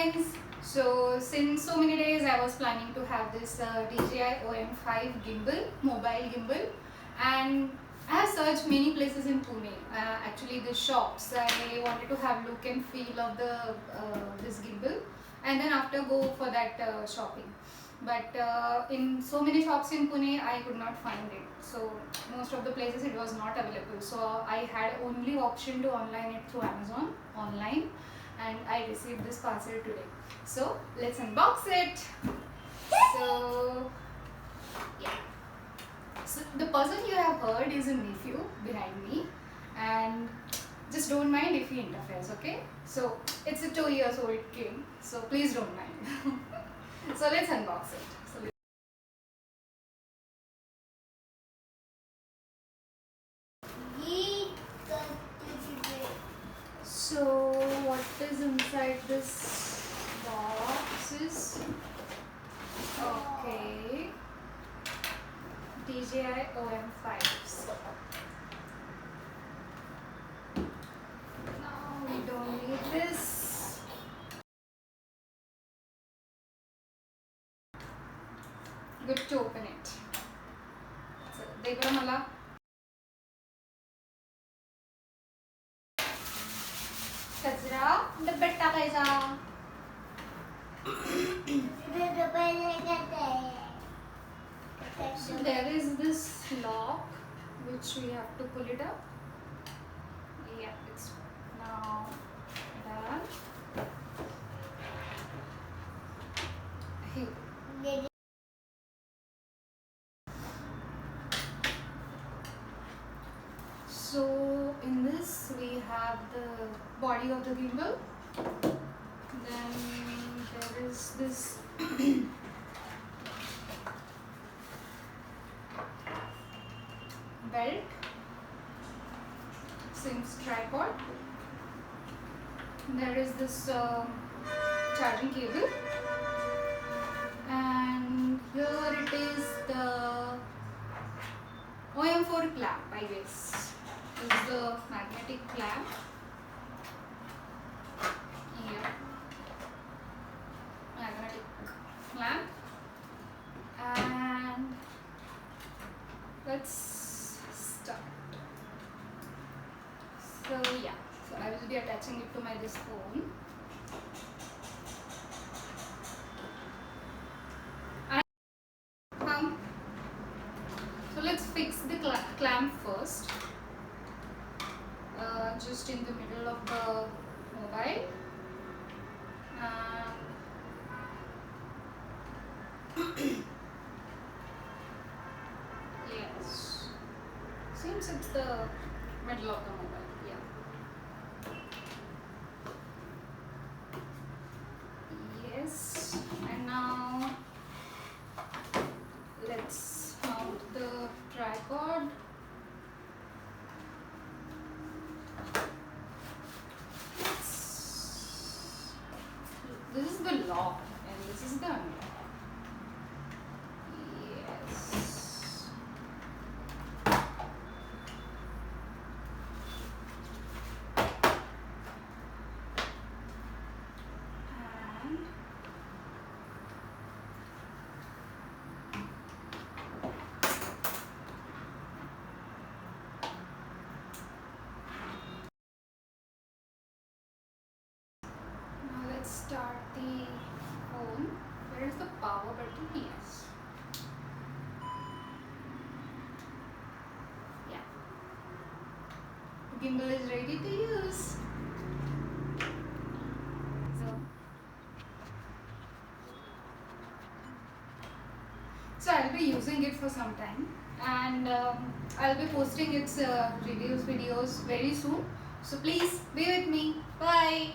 friends, so since so many days I was planning to have this DJI OM 5 gimbal, mobile gimbal, and I have searched many places in Pune, actually the shops. I wanted to have look and feel of the this gimbal, and then after go for that shopping. But in so many shops in Pune I could not find it, so most of the places it was not available, so I had only option to online it through Amazon online, and I received this parcel today. So let's unbox it. So yeah, so the person you have heard is a nephew behind me, and just don't mind if he interferes, okay? So it's a 2 years old kid, so please don't mind. So let's unbox it. So what is inside this box is, okay, DJI OM 5s. Now we don't need this. Good to open it. So देखो मला कचरा डब्यात टाकायचा. So there is this lock which we have to pull it up. Yeah, it's now done. Here. So in this we have the body of the gimbal. Then there is this belt, seems tripod. There is this charging cable, and here it is the OM4 clamp, I guess. This is the magnetic clamp. Here, magnetic clamp, and let's start. So yeah, so I will be attaching it to my this phone. So let's fix the clamp first. Just in the middle of the mobile, and yes, seems it's the middle of the mobile. Yeah. Yes, and now let's mount the tripod. This is the lock and this is the unlock. Yes. And start the phone. Where is the power button? Yes. Yeah. The gimbal is ready to use. So I'll be using it for some time, and I'll be posting its reviews videos very soon. So please be with me. Bye.